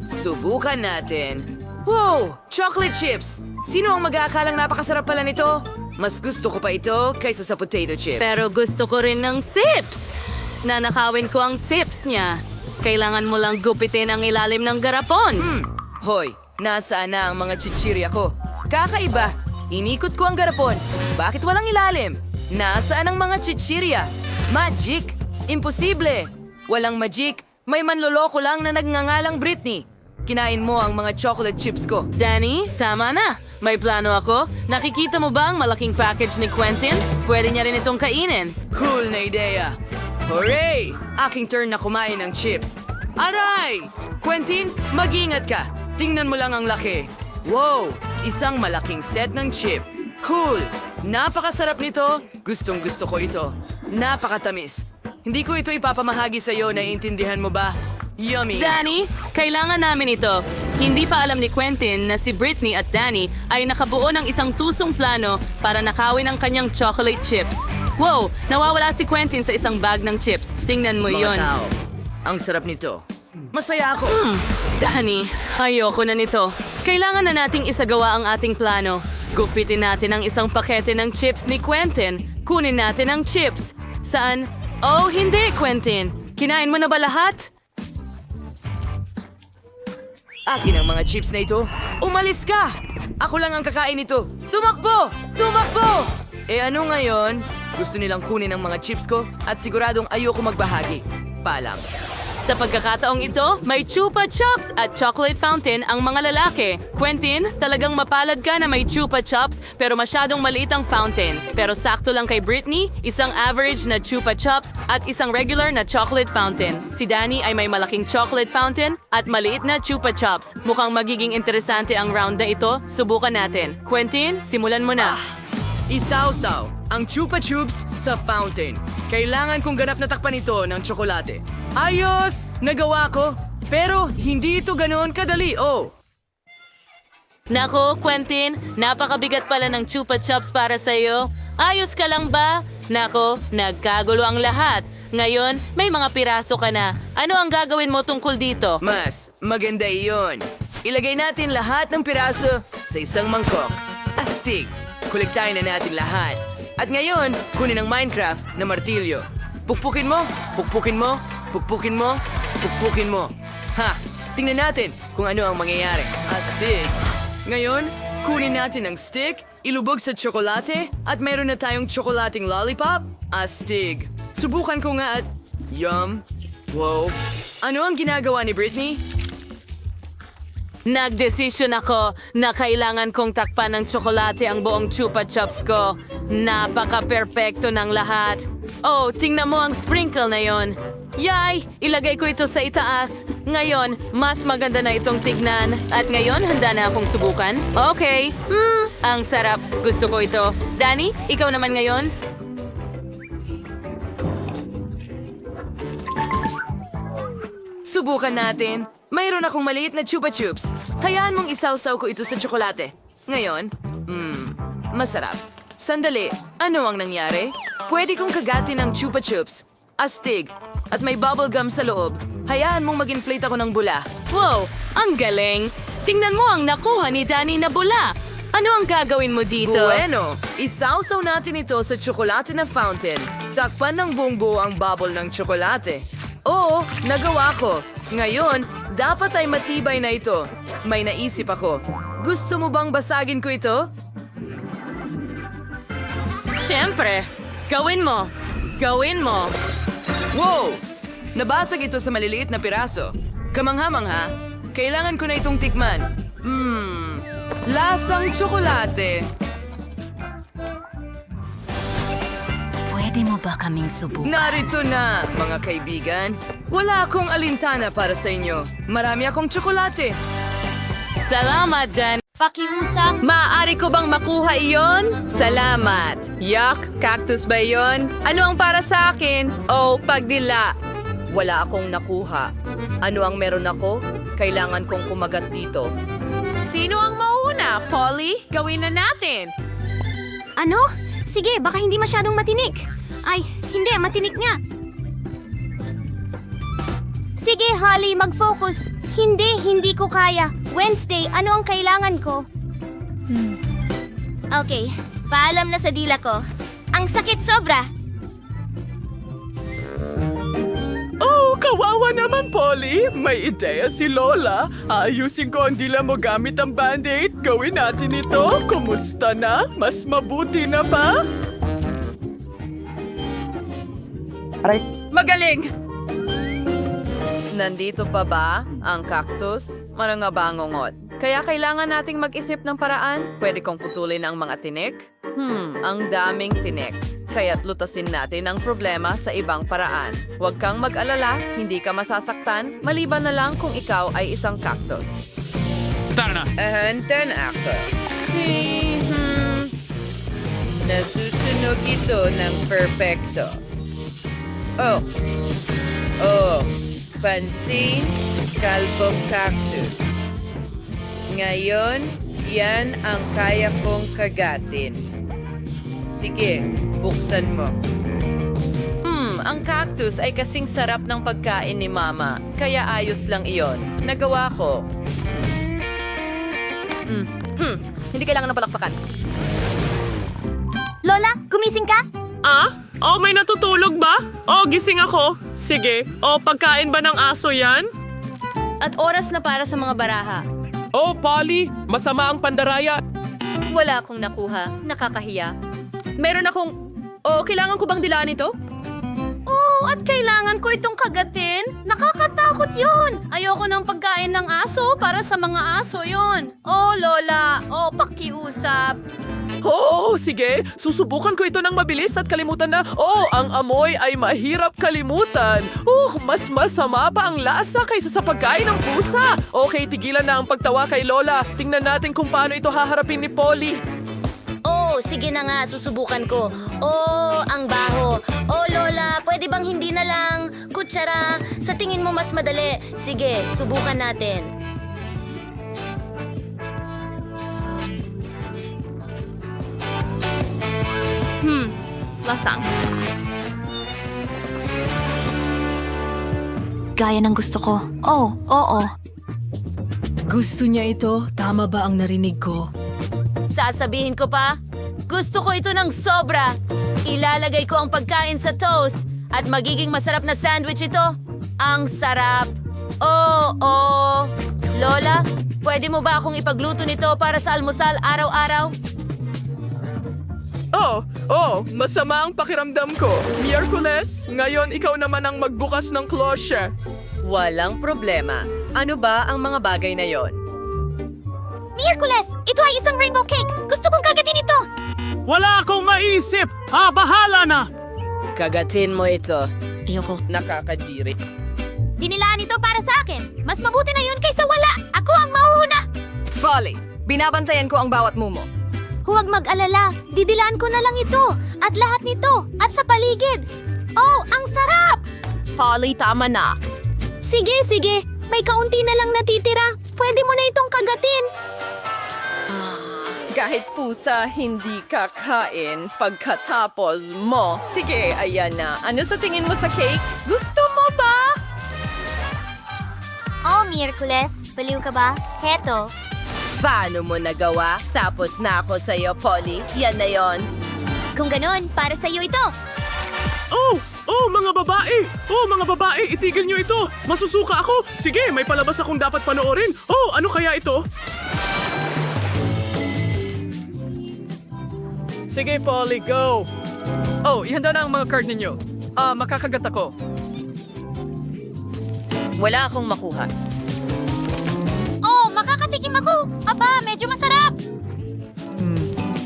Subukan natin. Wow! Chocolate chips! Sino ang mag-aakalang napakasarap pala nito? Mas gusto ko pa ito kaysa sa potato chips. Pero gusto ko rin ng chips. Nanakawin ko ang chips niya. Kailangan mo lang gupitin ang ilalim ng garapon. Hoy, nasaan na ang mga chichirya ko? Kakaiba. Inikot ko ang garapon. Bakit walang ilalim? Nasaan ang mga chichirya? Magic! Imposible! Walang magic. May manloloko lang na nagngangalang Britney. Kinain mo ang mga chocolate chips ko. Danny, tama na. May plano ako. Nakikita mo ba ang malaking package ni Quentin? Pwede niya rin itong kainin. Cool na ideya. Hooray! Aking turn na kumain ng chips. Aray! Quentin, mag-ingat ka. Tingnan mo lang ang laki. Wow! Isang malaking set ng chip. Cool! Napakasarap nito. Gustong gusto ko ito. Napakatamis. Hindi ko ito ipapamahagi sa'yo, naiintindihan mo ba? Yummy! Danny, kailangan namin ito. Hindi pa alam ni Quentin na si Britney at Danny ay nakabuo ng isang tusong plano para nakawin ang kanyang chocolate chips. Wow! Nawawala si Quentin sa isang bag ng chips. Tingnan mo Mga yon. tao, ang sarap nito. Masaya ako. Danny, ayoko na nito. Kailangan na nating isagawa ang ating plano. Gupitin natin ang isang pakete ng chips ni Quentin. Kunin natin ang chips. Saan? Oh, hindi, Quentin. Kinain mo na ba lahat? Akin ang mga chips na ito. Umalis ka! Ako lang ang kakain nito. Tumakbo! Tumakbo! Ano ngayon? Gusto nilang kunin ang mga chips ko at siguradong ayoko magbahagi. Paalam. Sa pagkakataong ito, may Chupa Chups at chocolate fountain ang mga lalaki. Quentin, talagang mapalad ka na may Chupa Chups pero masyadong maliit ang fountain. Pero sakto lang kay Britney, isang average na Chupa Chups at isang regular na chocolate fountain. Si Danny ay may malaking chocolate fountain at maliit na Chupa Chups. Mukhang magiging interesante ang round na ito. Subukan natin. Quentin, simulan mo na. Isawsaw ang Chupa Chups sa fountain. Kailangan kong ganap na takpan ito ng tsokolate. Ayos! Nagawa ko! Pero hindi ito ganoon kadali, oh! Nako, Quentin, napakabigat pala ng Chupa Chups para sa'yo. Ayos ka lang ba? Nako, nagkagulo ang lahat. Ngayon, may mga piraso ka na. Ano ang gagawin mo tungkol dito? Mas maganda iyon. Ilagay natin lahat ng piraso sa isang mangkok. Astig! Kolektahin na natin lahat. At ngayon, kunin ang Minecraft na martilyo. Pukpukin mo, pukpukin mo, pukpukin mo, pukpukin mo. Ha! Tingnan natin kung ano ang mangyayari. Astig! Ngayon, kunin natin ang stick, ilubog sa tsokolate, at meron na tayong tsokolating lollipop. Astig! Subukan ko nga at... Yum! Wow! Ano ang ginagawa ni Britney? Nagdesisyon ako na kailangan kong takpan ng tsokolate ang buong Chupa Chups ko. Napaka-perpekto ng lahat. Oh, tingnan mo ang sprinkle na yon. Yay! Ilagay ko ito sa itaas. Ngayon, mas maganda na itong tignan. At ngayon, handa na akong subukan. Okay. Ang sarap. Gusto ko ito. Danny, ikaw naman ngayon? Subukan natin. Mayroon akong maliit na Chupa Chups. Hayaan mong isawsaw ko ito sa tsokolate. Ngayon, masarap. Sandali, ano ang nangyari? Pwede kong kagatin ng Chupa Chups. Astig. At may bubblegum sa loob. Hayaan mong mag-inflate ako ng bula. Wow, ang galing. Tingnan mo ang nakuha ni Danny na bula. Ano ang gagawin mo dito? Bueno, isawsaw natin ito sa tsokolate na fountain. Takpan ng buong buo ang bubble ng tsokolate. Oo, nagawa ko. Ngayon, dapat ay matibay na ito. May naisip ako. Gusto mo bang basagin ko ito? Siyempre. Gawin mo. Gawin mo. Wow! Nabasag ito sa maliliit na piraso. Kamangha-mangha. Kailangan ko na itong tikman. Lasang tsokolate. Pwede mo ba kaming subukan? Narito na, mga kaibigan. Wala akong alintana para sa inyo. Marami akong tsokolate. Salamat, Dan. Pakiusap. Maaari ko bang makuha iyon? Salamat. Yuck, cactus ba iyon? Ano ang para sa akin? Oh, pagdila. Wala akong nakuha. Ano ang meron ako? Kailangan kong kumagat dito. Sino ang mauna? Polly, gawin na natin. Ano? Sige, baka hindi masyadong matinik. Ay, hindi, matinik nga. Sige, Holly, mag-focus. Hindi ko kaya. Wednesday, ano ang kailangan ko? Okay, paalam na sa dila ko. Ang sakit sobra. Oh, kawawa naman, Polly. May ideya si Lola. Aayusin ko ang dila mo gamit ang Band-Aid. Gawin natin ito. Kumusta na? Mas mabuti na ba? Magaling! Nandito pa ba ang cactus? Marangabangongot. Kaya kailangan nating mag-isip ng paraan. Pwede kong putulin ang mga tinik? Ang daming tinik. Kaya't lutasin natin ang problema sa ibang paraan. Huwag kang mag-alala, hindi ka masasaktan, maliban na lang kung ikaw ay isang cactus. Tara na! Ahantan ako. Nasusunog ito ng perfecto. Pansin, kalbong cactus. Ngayon, yan ang kaya kong kagatin. Sige, buksan mo. Ang cactus ay kasing sarap ng pagkain ni Mama, kaya ayos lang iyon. Nagawa ko. Hindi kailangan ng palakpakan. Lola, gumising ka? Oh, may natutulog ba? Oh, gising ako. Sige. Oh, pagkain ba ng aso yan? At oras na para sa mga baraha. Oh, Polly, masama ang pandaraya. Wala akong nakuha. Nakakahiya. Meron akong... Oh, kailangan ko bang dilaan ito? Oo, at kailangan ko itong kagatin. Nakakatakot yun. Ayoko ng pagkain ng aso para sa mga aso yun. Oh, Lola. Oh, pakiusap. Oh, sige. Susubukan ko ito ng mabilis at kalimutan na. Oh, ang amoy ay mahirap kalimutan. Mas masama pa ang lasa kaysa sa pagkain ng pusa. Okay, tigilan na ang pagtawa kay Lola. Tingnan natin kung paano ito haharapin ni Polly. Oh, sige na nga, susubukan ko. Oh, ang baho. Oh, Lola, pwede bang hindi na lang? Kutsara, sa tingin mo mas madali. Sige, subukan natin. Lasang. Gaya ng gusto ko. Oh, oo. Gusto niya ito? Tama ba ang narinig ko? Sasabihin ko pa, gusto ko ito ng sobra. Ilalagay ko ang pagkain sa toast at magiging masarap na sandwich ito. Ang sarap. Oh. Lola, pwede mo ba akong ipagluto nito para sa almusal araw-araw? Masama ang pakiramdam ko. Miyerkules, ngayon ikaw naman ang magbukas ng klosye. Walang problema. Ano ba ang mga bagay na yon? Miyerkules, ito ay isang rainbow cake. Gusto kong kagatin ito. Wala akong maisip! Bahala na! Kagatin mo ito. Ayoko. Nakakadiri. Dinilaan ito para sa akin. Mas mabuti na yun kaysa wala. Ako ang mauuna. Polly, binabantayan ko ang bawat mumo. Huwag mag-alala. Didilaan ko na lang ito. At lahat nito. At sa paligid. Oh, ang sarap! Polly, tama na. Sige. May kaunti na lang natitira. Pwede mo na itong kagatin. Kahit pusa, hindi kakain pagkatapos mo. Sige, ayan na. Ano sa tingin mo sa cake? Gusto mo ba? Oh, Miyerkules. Baliw ka ba? Heto. Paano mo nagawa? Tapos na ako sa'yo, Polly. Yan na yon. Kung ganon, para sa'yo ito. Oh, Oh, mga babae! Oh, mga babae, itigil niyo ito! Masusuka ako! Sige, may palabas akong dapat panoorin. Oh, ano kaya ito? Sige, Polly, go! Oh, ihanda na ang mga card ninyo. Makakagat ako. Wala akong makuha. Oh, makakatikim ako! Aba, medyo masarap!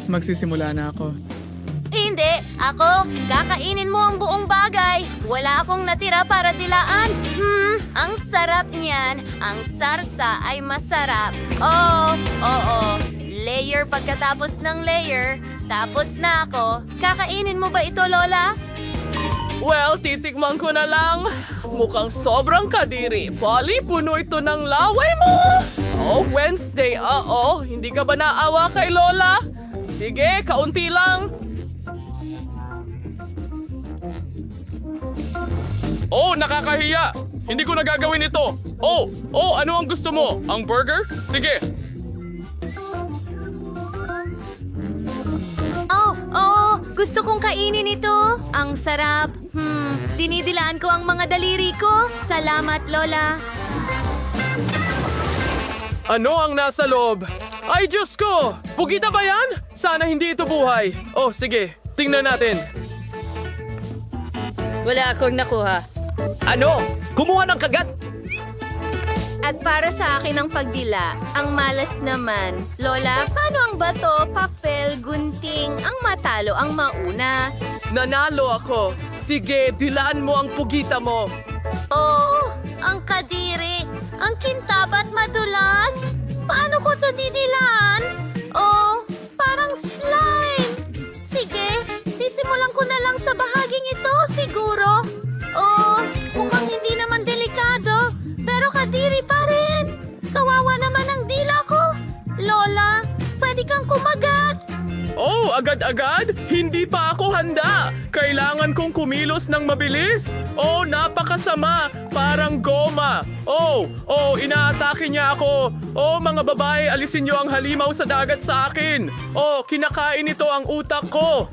Magsisimula na ako. Hindi, ako. Kakainin mo ang buong bagay. Wala akong natira para dilaan. Ang sarap niyan. Ang sarsa ay masarap. Oo. Layer pagkatapos ng layer. Tapos na ako. Kakainin mo ba ito, Lola? Well, titikman ko na lang. Mukhang sobrang kadiri. Polly, puno ito ng laway mo! Oh, Wednesday, hindi ka ba naawa kay Lola? Sige, kaunti lang. Oh, nakakahiya! Hindi ko nagagawin ito! Oh, ano ang gusto mo? Ang burger? Sige! Gusto kong kainin ito. Ang sarap. Dinidilaan ko ang mga daliri ko. Salamat, Lola. Ano ang nasa loob? Ay, Diyos ko! Pugita ba yan? Sana hindi ito buhay. Oh, sige. Tingnan natin. Wala akong nakuha. Ano? Kumuha ng kagat! At para sa akin ang pagdila, ang malas naman. Lola, paano ang bato, papel, gunting, ang matalo ang mauna? Nanalo ako. Sige, dilaan mo ang pugita mo. Oh, ang kadiri, ang kintabat madulas. Paano ko to didilaan? Oh, parang slime. Sige, sisimulan ko na lang sa bahaging ito, siguro. Oh, mukhang hindi naman delikado. Pero kadiri pa rin. Kawawa naman ang dila ko. Lola, pwede kang kumagat. Oh, agad-agad? Hindi pa ako handa. Kailangan kong kumilos ng mabilis. Oh, napakasama. Parang goma. Oh, inaatake niya ako. Oh, mga babae, alisin niyo ang halimaw sa dagat sa akin. Oh, kinakain ito ang utak ko.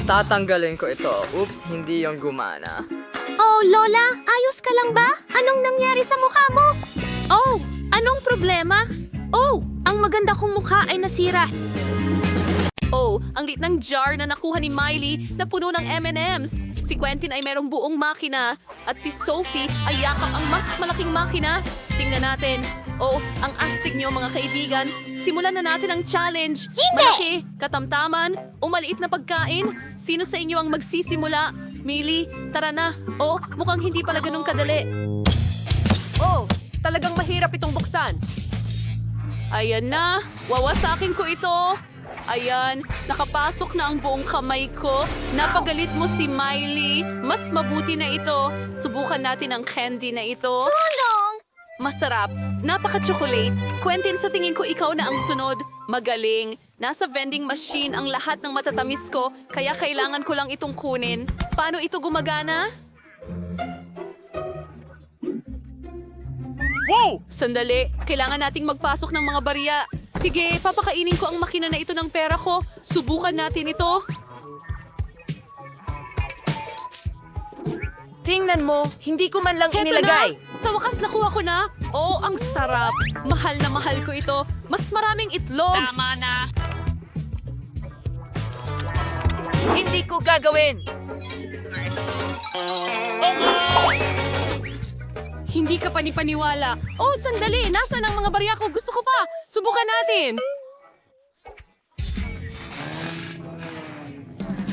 Tatanggalin ko ito. Oops, hindi yung gumana. Oh, Lola, ayos ka lang ba? Anong nangyari sa mukha mo? Oh, anong problema? Oh, ang maganda kong mukha ay nasira. Oh, ang lit ng jar na nakuha ni Miley na puno ng M&M's. Si Quentin ay merong buong makina at si Sophie ay yakap ang mas malaking makina. Tingnan natin. Oh, ang astig niyo mga kaibigan. Simulan na natin ang challenge. Hindi! Malaki, katamtaman, o maliit na pagkain. Sino sa inyo ang magsisimula? Miley, tara na. Oh, mukhang hindi pala ganun kadali. Oh, talagang mahirap itong buksan. Ayan na, wawasakin ko ito. Ayan, nakapasok na ang buong kamay ko. Napagalit mo si Miley. Mas mabuti na ito. Subukan natin ang candy na ito. Tulong! Masarap. Napaka-chocolate. Quentin, sa tingin ko ikaw na ang sunod. Magaling. Nasa vending machine ang lahat ng matatamis ko, kaya kailangan ko lang itong kunin. Paano ito gumagana? Wow! Sandali, kailangan nating magpasok ng mga barya. Sige, papakainin ko ang makina na ito ng pera ko. Subukan natin ito. Tingnan mo, hindi ko man lang Heto inilagay. na! Sa wakas nakuha ko na. Oh, ang sarap. Mahal na mahal ko ito. Mas maraming itlog. Tama na. Hindi ko gagawin. Hindi ka panipaniwala. Oh, sandali. Nasaan ang mga barya ko? Gusto ko pa. Subukan natin.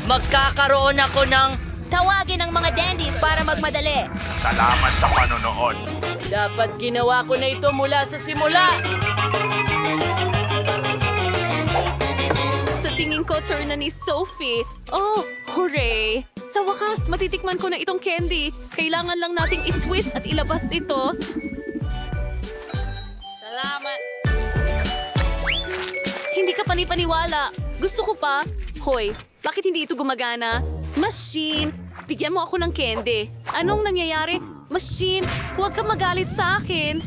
Magkakaroon ako ng... Tawagin ang mga dandies para magmadali. Salamat sa panonood. Dapat ginawa ko na ito mula sa simula. Sa tingin ko, turn na ni Sophie. Oh, hooray! Sa wakas, matitikman ko na itong candy. Kailangan lang nating i-twist at ilabas ito. Salamat. Hindi ka panipaniwala. Gusto ko pa. Hoy, bakit hindi ito gumagana? Machine, bigyan mo ako ng candy. Anong nangyayari? Machine, huwag ka magalit sa akin.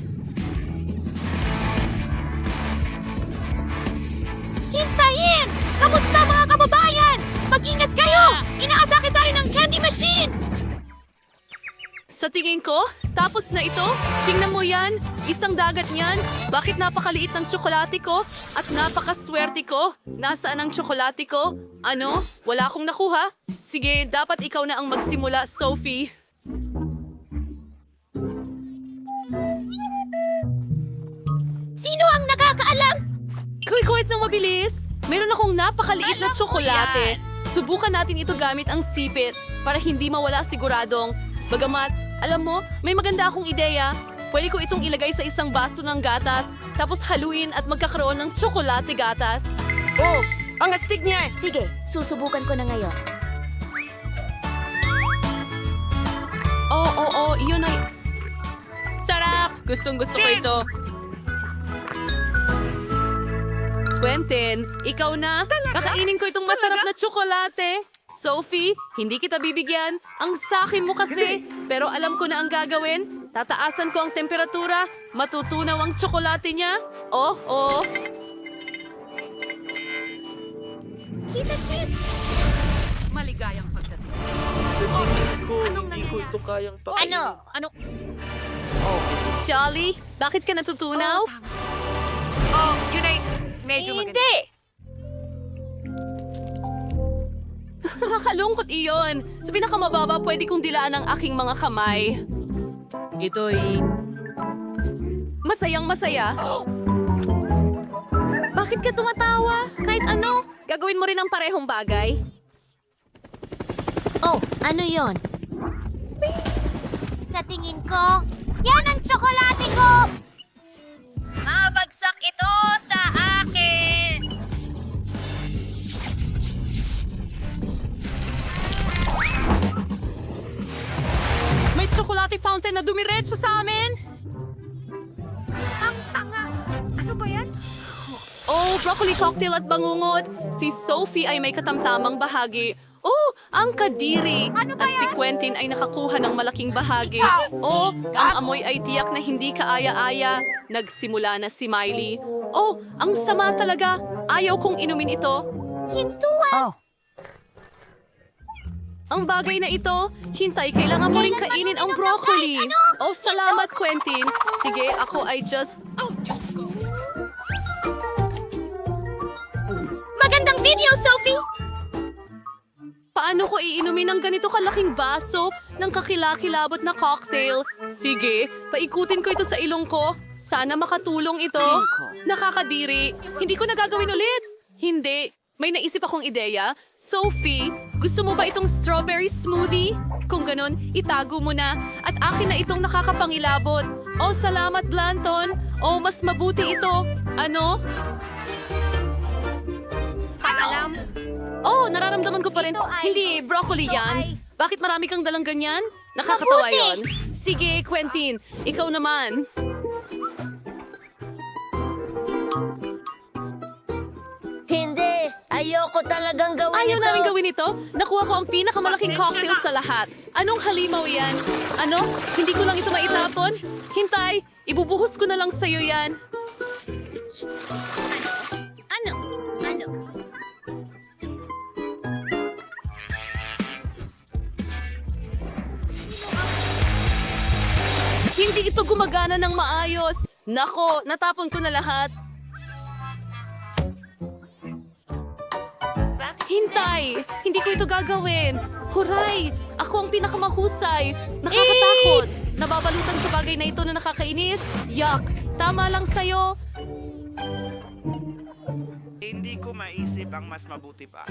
Hintayin! Kamusta mga kababayan? Mag-ingat kayo! Inaatake tayo ng candy machine! ko? Tapos na ito? Tingnan mo yan. Isang dagat niyan. Bakit napakaliit ng tsokolate ko? At napakaswerte ko. Nasaan ang tsokolate ko? Ano? Wala akong nakuha? Sige, dapat ikaw na ang magsimula, Sophie. Sino ang nakakaalam? Kuwit ng mabilis. Meron akong napakaliit na tsokolate. Subukan natin ito gamit ang sipit para hindi mawala siguradong. Bagamat, alam mo, may maganda akong ideya. Pwede ko itong ilagay sa isang baso ng gatas, tapos haluin at magkakaroon ng tsokolate gatas. Oh, ang astig niya! Sige, susubukan ko na ngayon. Oo, iyon ay... Sarap! Gustong-gusto ko ito. Quentin, ikaw na. Kakainin ko itong masarap na tsokolate. Sophie, hindi kita bibigyan. Ang sakin mo kasi. Pero alam ko na ang gagawin. Tataasan ko ang temperatura. Matutunaw ang tsokolate niya. Oh. Kita-kits! Maligayang pagdating. Hindi ko ito kayang Ano? Jolly, bakit ka natutunaw? Yun ay medyo maganda. Hindi! Nakakalungkot iyon. Sa pinakamababa, pwede kong dilaan ang aking mga kamay. Ito'y... Masayang masaya. Bakit ka tumatawa? Kahit ano, gagawin mo rin ang parehong bagay. Oh, ano yon? Sa tingin ko, yan ang tsokolate ko! Mabagsak ito sa akin! May tsokolate fountain na dumiretso sa amin. Ang tanga! Ano ba yan? Oh, broccoli cocktail at bangungot. Si Sophie ay may katamtamang bahagi. Oh, ang kadiri. Ano ba At si yan? Quentin ay nakakuha ng malaking bahagi. Oh, ang amoy ay tiyak na hindi kaaya-aya. Nagsimula na si Miley. Oh, ang sama talaga. Ayaw kong inumin ito. Hintuan! Ang bagay na ito, hintay, kailangan mo rin kainin ang broccoli. Oh, salamat, Quentin. Sige, ako ay just... Magandang video, Sophie! Paano ko iinumin ng ganito kalaking baso ng kakilakilabot na cocktail? Sige, paikutin ko ito sa ilong ko. Sana makatulong ito. Nakakadiri. Hindi ko nagagawin ulit. Hindi. May naisip akong ideya. Sophie, gusto mo ba itong strawberry smoothie? Kung ganun, itago mo na. At akin na itong nakakapangilabot. Oh, salamat, Blanton. Oh, mas mabuti ito. Ano? Alam? Oh, nararamdaman ko pa rin. Hindi, broccoli yan. Bakit marami kang dalang ganyan? Nakakatawa Mabuti. yon. Sige, Quentin. Ikaw naman. Hindi! Ayoko talagang gawin Ayaw ito! namin gawin ito. Nakuha ko ang pinakamalaking cocktail sa lahat. Anong halimaw yan? Ano? Hindi ko lang ito maitapon? Hintay, ibubuhos ko na lang sa'yo yan. Ano? Hindi ito gumagana ng maayos. Nako, natapon ko na lahat. Hintay! Hindi ko ito gagawin. Huray! Ako ang pinakamahusay. Nakakatakot. Nababalutan sa bagay na ito na nakakainis. Yuck! Tama lang sa'yo. Hindi ko maisip ang mas mabuti pa.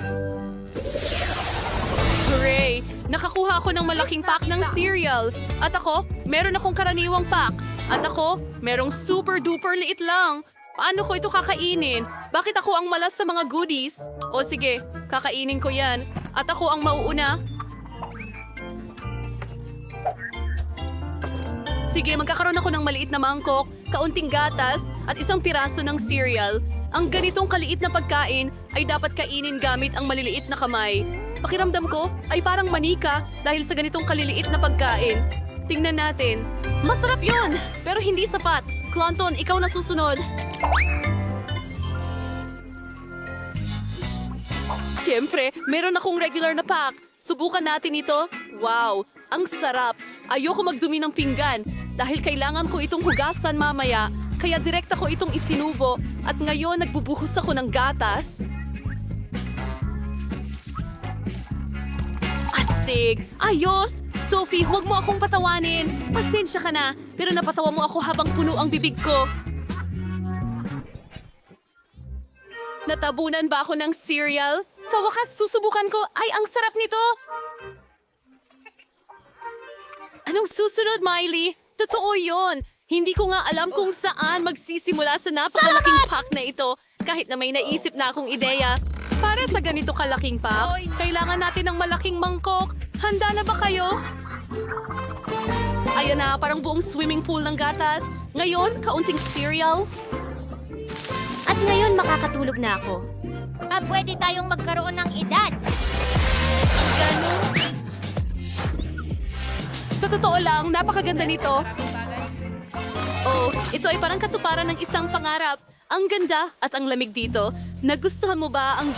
Hooray! Nakakuha ako ng malaking pack ng cereal. At ako, meron akong karaniwang pack. At ako, merong super duper liit lang. Paano ko ito kakainin? Bakit ako ang malas sa mga goodies? O sige, kakainin ko yan. At ako ang mauuna. Sige, magkakaroon ako ng maliit na mangkok, kaunting gatas, at isang piraso ng cereal. Ang ganitong kaliit na pagkain ay dapat kainin gamit ang maliliit na kamay. Pakiramdam ko ay parang manika dahil sa ganitong kaliliit na pagkain. Tingnan natin. Masarap yun, pero hindi sapat. Clonton, ikaw na susunod. Siyempre, meron akong regular na pack. Subukan natin ito. Wow, ang sarap. Ayoko magdumi ng pinggan dahil kailangan ko itong hugasan mamaya. Kaya direkta ko itong isinubo at ngayon nagbubuhos ako ng gatas. Astig! Ayos! Sophie, huwag mo akong patawanin. Pasensya ka na, pero napatawa mo ako habang puno ang bibig ko. Natabunan ba ako ng cereal? Sa wakas, susubukan ko. Ay, ang sarap nito! Anong susunod, Miley? Totoo yon. Hindi ko nga alam kung saan magsisimula sa napakalaking pack na ito. Kahit na may naisip na akong ideya. Para sa ganito kalaking pack, kailangan natin ng malaking mangkok. Handa na ba kayo? Ayan na, parang buong swimming pool ng gatas. Ngayon, kaunting cereal. At ngayon makakatulog na ako. Pwede tayong magkaroon ng edad. Sa totoo lang, napakaganda nito. Oh, ito ay parang katuparan ng isang pangarap. Ang ganda at ang lamig dito. Nagustuhan mo ba ang